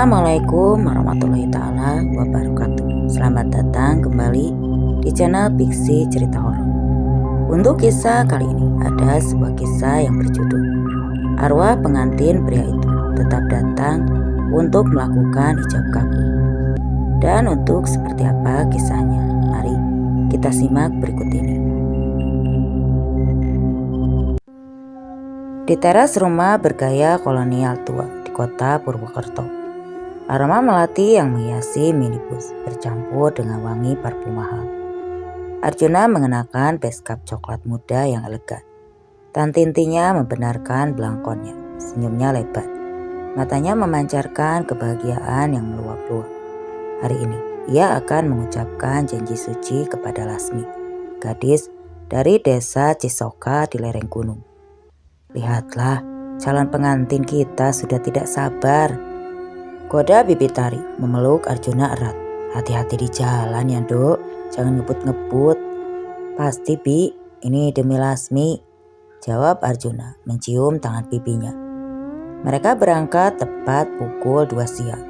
Assalamualaikum warahmatullahi ta'ala wabarakatuh. Selamat datang kembali di channel Fiksi Cerita Horor. Untuk kisah kali ini ada sebuah kisah yang berjudul Arwah Pengantin Pria Itu Tetap Datang untuk Melakukan Ijab Kaki. Dan untuk seperti apa kisahnya, mari kita simak berikut ini. Di teras rumah bergaya kolonial tua di kota Purwokerto, aroma melati yang menghiasi minibus bercampur dengan wangi parfum mahal. Arjuna mengenakan beskap coklat muda yang elegan. Tantintinya membenarkan belangkonnya, senyumnya lebar. Matanya memancarkan kebahagiaan yang meluap-luap. Hari ini ia akan mengucapkan janji suci kepada Lasmi, gadis dari desa Cisoka di lereng gunung. Lihatlah, calon pengantin kita sudah tidak sabar. Goda Bibitari memeluk Arjuna erat. Hati-hati di jalan ya Dok, jangan ngebut-ngebut. Pasti Bi, ini demi Lasmi, jawab Arjuna mencium tangan pipinya. Mereka berangkat tepat pukul 2 siang.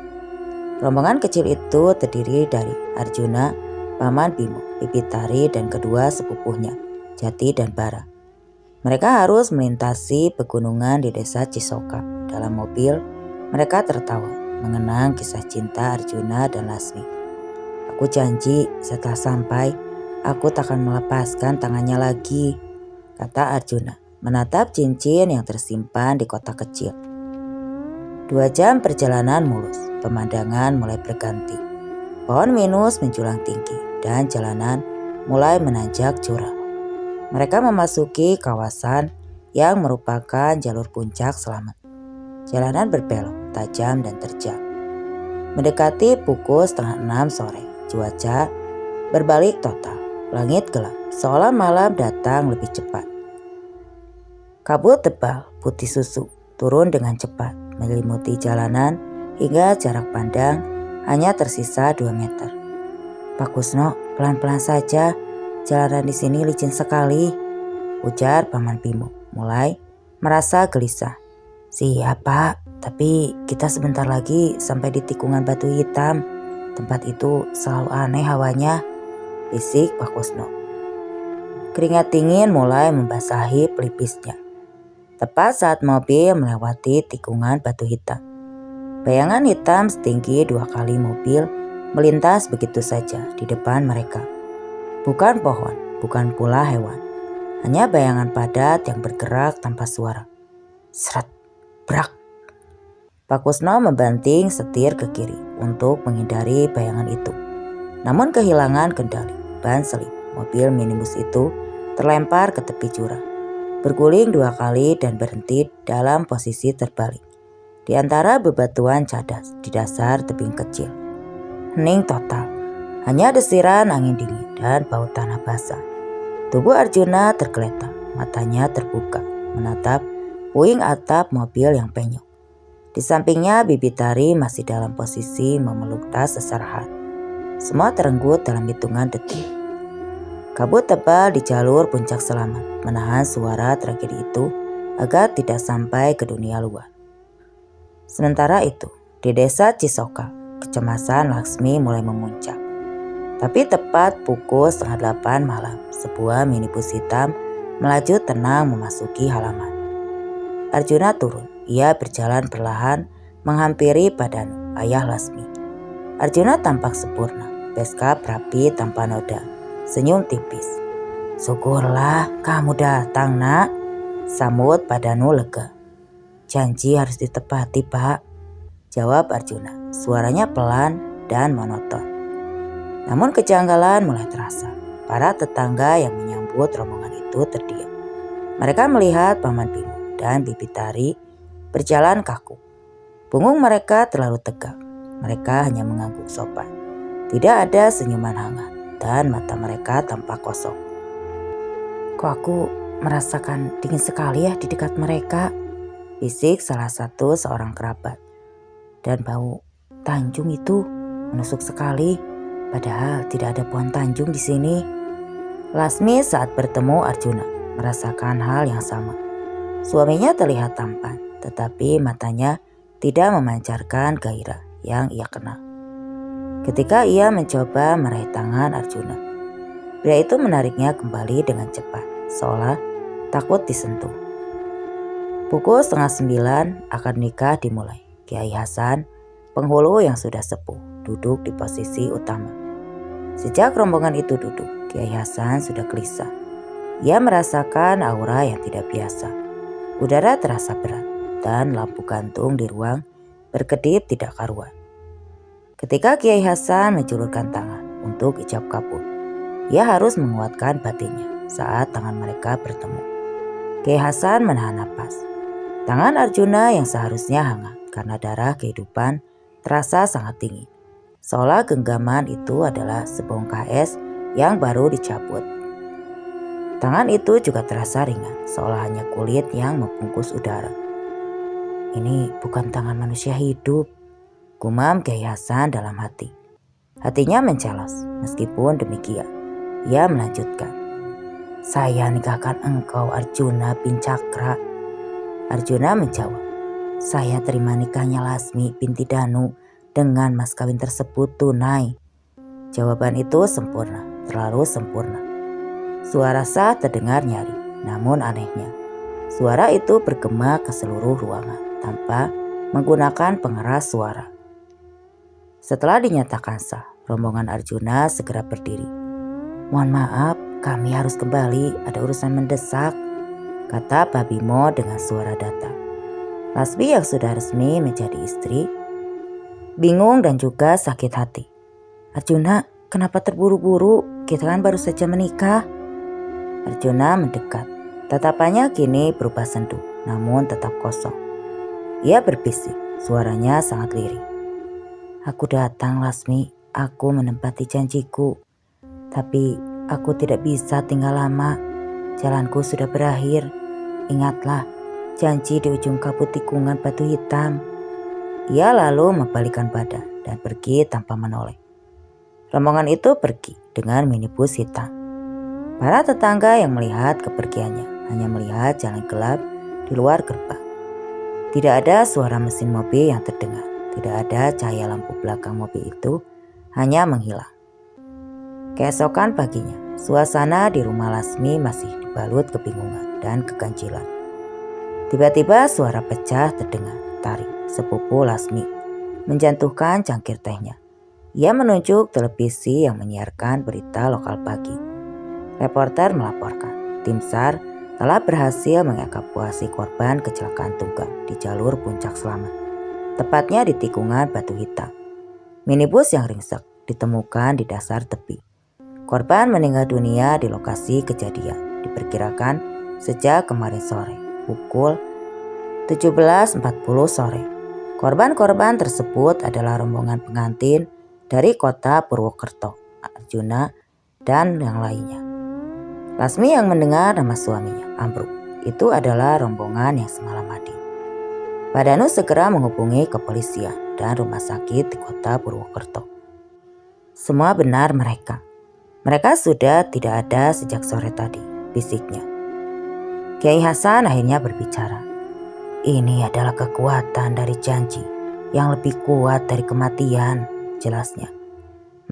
Rombongan kecil itu terdiri dari Arjuna, Paman Bimo, Bibitari dan kedua sepupunya, Jati dan Bara. Mereka harus melintasi pegunungan di desa Cisoka. Dalam mobil, mereka tertawa mengenang kisah cinta Arjuna dan Lasmi. Aku janji setelah sampai, aku takkan melepaskan tangannya lagi, kata Arjuna menatap cincin yang tersimpan di kotak kecil. 2 jam perjalanan mulus, pemandangan mulai berganti. Pohon minus menjulang tinggi dan jalanan mulai menanjak curam. Mereka memasuki kawasan yang merupakan jalur puncak selamat. Jalanan berbelok, tajam dan terjal. Mendekati pukul 5:30 sore, cuaca berbalik total. Langit gelap, seolah malam datang lebih cepat. Kabut tebal, putih susu, turun dengan cepat, menyelimuti jalanan hingga jarak pandang hanya tersisa 2 meter. Pak Kusno, pelan-pelan saja, jalanan di sini licin sekali, ujar Paman Bimo, mulai merasa gelisah. Siap Pak, tapi kita sebentar lagi sampai di tikungan Batu Hitam. Tempat itu selalu aneh hawanya, bisik Pak Kusno. Keringat dingin mulai membasahi pelipisnya. Tepat saat mobil melewati tikungan Batu Hitam, bayangan hitam setinggi 2 kali mobil melintas begitu saja di depan mereka. Bukan pohon, bukan pula hewan, hanya bayangan padat yang bergerak tanpa suara. Seret. Brak. Pak Kusno membanting setir ke kiri untuk menghindari bayangan itu. Namun kehilangan kendali, ban selip mobil minibus itu terlempar ke tepi jurang. Berguling 2 kali dan berhenti dalam posisi terbalik. Di antara bebatuan cadas di dasar tebing kecil. Hening total, hanya desiran angin dingin dan bau tanah basah. Tubuh Arjuna tergeletak, matanya terbuka, menatap puing atap mobil yang penyok. Di sampingnya Bibitari masih dalam posisi memeluk tas seserahan. Semua terenggut dalam hitungan detik. Kabut tebal di jalur puncak selamat menahan suara tragedi itu agar tidak sampai ke dunia luar. Sementara itu, di desa Cisoka, kecemasan Lasmi mulai memuncak. Tapi tepat pukul 7:30 malam, sebuah minibus hitam melaju tenang memasuki halaman. Arjuna turun, ia berjalan perlahan menghampiri Padanu, ayah Lasmi. Arjuna tampak sempurna, beskap rapi tanpa noda, senyum tipis. Syukurlah kamu datang nak, sambut Padanu lega. Janji harus ditepati Pak, jawab Arjuna, suaranya pelan dan monoton. Namun kejanggalan mulai terasa. Para tetangga yang menyambut rombongan itu terdiam. Mereka melihat Paman Bimo dan Bibitari berjalan kaku. Punggung mereka terlalu tegak. Mereka hanya mengangguk sopan. Tidak ada senyuman hangat dan mata mereka tampak kosong. Kok aku merasakan dingin sekali ya di dekat mereka, bisik salah satu seorang kerabat. Dan bau Tanjung itu menusuk sekali, padahal tidak ada pohon Tanjung di sini. Lasmi saat bertemu Arjuna merasakan hal yang sama. Suaminya terlihat tampan, tetapi matanya tidak memancarkan gairah. yang ia kenal. Ketika ia mencoba meraih tangan Arjuna, pria itu menariknya kembali dengan cepat, seolah takut disentuh. Pukul 8:30 akad nikah dimulai. Kiai Hasan, penghulu yang sudah sepuh, duduk di posisi utama. Sejak rombongan itu duduk, Kiai Hasan sudah gelisah. Ia merasakan aura yang tidak biasa. Udara terasa berat dan lampu gantung di ruang berkedip tidak karuan. Ketika Kiai Hasan menjulurkan tangan untuk ijab kabul, ia harus menguatkan batinnya saat tangan mereka bertemu. Kiai Hasan menahan napas. Tangan Arjuna yang seharusnya hangat karena darah kehidupan terasa sangat dingin. Seolah genggaman itu adalah sebongkah es yang baru dicabut. Tangan itu juga terasa ringan, seolah hanya kulit yang membungkus udara. Ini bukan tangan manusia hidup, gumam Kiai Hasan dalam hati. Hatinya mencelos. Meskipun demikian, ia melanjutkan. Saya nikahkan engkau Arjuna bin Cakra. Arjuna menjawab. Saya terima nikahnya Lasmi binti Danu dengan mas kawin tersebut tunai. Jawaban itu sempurna, terlalu sempurna. Suara sah terdengar nyaring, namun anehnya, suara itu bergema ke seluruh ruangan tanpa menggunakan pengeras suara. Setelah dinyatakan sah, rombongan Arjuna segera berdiri. Mohon maaf, kami harus kembali, ada urusan mendesak, kata Pak Bimo dengan suara datar. Lasmi yang sudah resmi menjadi istri, bingung dan juga sakit hati. Arjuna, kenapa terburu-buru? Kita kan baru saja menikah. Arjuna mendekat. Tatapannya kini berubah sendu, namun tetap kosong. Ia berbisik, suaranya sangat lirih. Aku datang, Lasmi. Aku menempati janjiku. Tapi aku tidak bisa tinggal lama. Jalanku sudah berakhir. Ingatlah, janji di ujung kabut tikungan batu hitam. Ia lalu membalikkan badan dan pergi tanpa menoleh. Rombongan itu pergi dengan minibus hitam. Para tetangga yang melihat kepergiannya hanya melihat jalan gelap di luar gerbang. Tidak ada suara mesin mobil yang terdengar. Tidak ada cahaya lampu belakang mobil itu, hanya menghilang. Keesokan paginya, suasana di rumah Lasmi masih dibalut kebingungan dan keganjilan. Tiba-tiba suara pecah terdengar. Tarik, sepupu Lasmi, menjatuhkan cangkir tehnya. Ia menunjuk televisi yang menyiarkan berita lokal pagi. Reporter melaporkan, tim SAR telah berhasil mengevakuasi korban kecelakaan tunggal di jalur Puncak Slamet, tepatnya di tikungan Batu Hitam. Minibus yang ringsek ditemukan di dasar tepi. Korban meninggal dunia di lokasi kejadian, diperkirakan sejak kemarin sore, pukul 17.40 sore. Korban-korban tersebut adalah rombongan pengantin dari kota Purwokerto, Arjuna, dan yang lainnya. Lasmi yang mendengar nama suaminya, Ambruk, itu adalah rombongan yang semalam hadir. Pak Danu segera menghubungi kepolisian dan rumah sakit di kota Purwokerto. Semua benar mereka. Mereka sudah tidak ada sejak sore tadi, bisiknya. Kiai Hasan akhirnya berbicara. Ini adalah kekuatan dari janji yang lebih kuat dari kematian, jelasnya.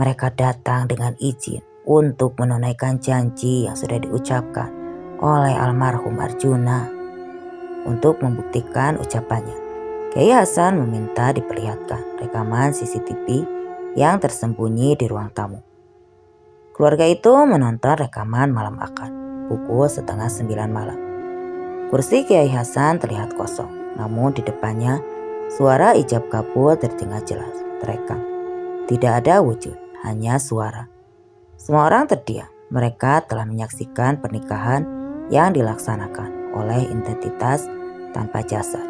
Mereka datang dengan izin untuk menunaikan janji yang sudah diucapkan oleh almarhum Arjuna. Untuk membuktikan ucapannya, Kiai Hasan meminta diperlihatkan rekaman CCTV yang tersembunyi di ruang tamu. Keluarga itu menonton rekaman malam akad, pukul 8:30 malam. Kursi Kiai Hasan terlihat kosong, namun di depannya suara ijab kabul terdengar jelas, terekam. Tidak ada wujud, hanya suara. Semua orang terdiam. Mereka telah menyaksikan pernikahan yang dilaksanakan oleh entitas tanpa jasad.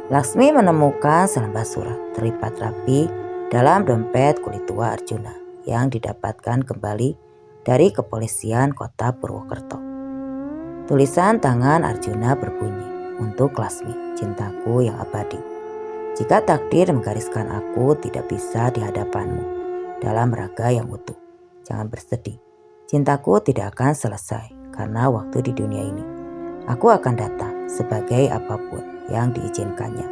Lasmi menemukan selembar surat terlipat rapi dalam dompet kulit tua Arjuna yang didapatkan kembali dari kepolisian kota Purwokerto. Tulisan tangan Arjuna berbunyi, untuk Lasmi, cintaku yang abadi. Jika takdir menggariskan aku tidak bisa di hadapanmu dalam raga yang utuh. Jangan bersedih, cintaku tidak akan selesai karena waktu di dunia ini. Aku akan datang sebagai apapun yang diizinkannya.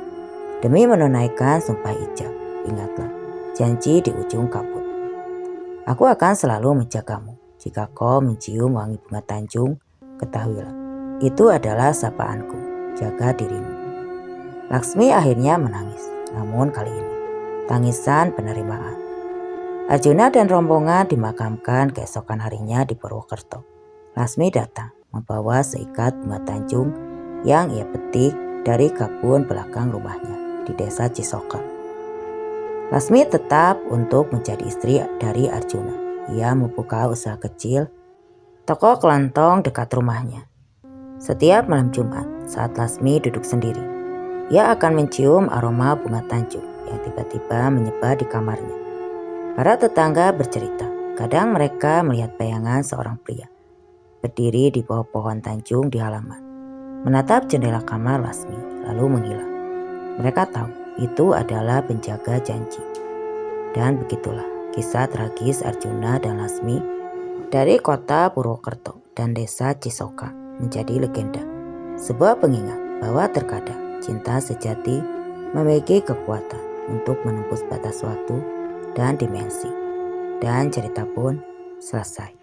Demi menunaikan sumpah ijab, ingatlah janji di ujung kabut. Aku akan selalu menjagamu. Jika kau mencium wangi bunga Tanjung, ketahuilah, itu adalah sapaanku. Jaga dirimu. Laksmi akhirnya menangis, namun kali ini tangisan penerimaan. Arjuna dan rombongan dimakamkan keesokan harinya di Purwokerto. Laksmi datang membawa seikat bunga Tanjung yang ia petik dari kebun belakang rumahnya di desa Cisoka. Laksmi tetap untuk menjadi istri dari Arjuna. Ia membuka usaha kecil, toko kelontong dekat rumahnya. Setiap malam Jumat saat Laksmi duduk sendiri, ia akan mencium aroma bunga Tanjung yang tiba-tiba menyebar di kamarnya. Para tetangga bercerita, kadang mereka melihat bayangan seorang pria berdiri di bawah pohon Tanjung di halaman, menatap jendela kamar Laksmi lalu menghilang. Mereka tahu itu adalah penjaga janji. Dan begitulah kisah tragis Arjuna dan Laksmi dari kota Purwokerto dan desa Cisoka menjadi legenda. Sebuah pengingat bahwa terkadang cinta sejati memiliki kekuatan untuk menembus batas waktu dan dimensi. Dan cerita pun selesai.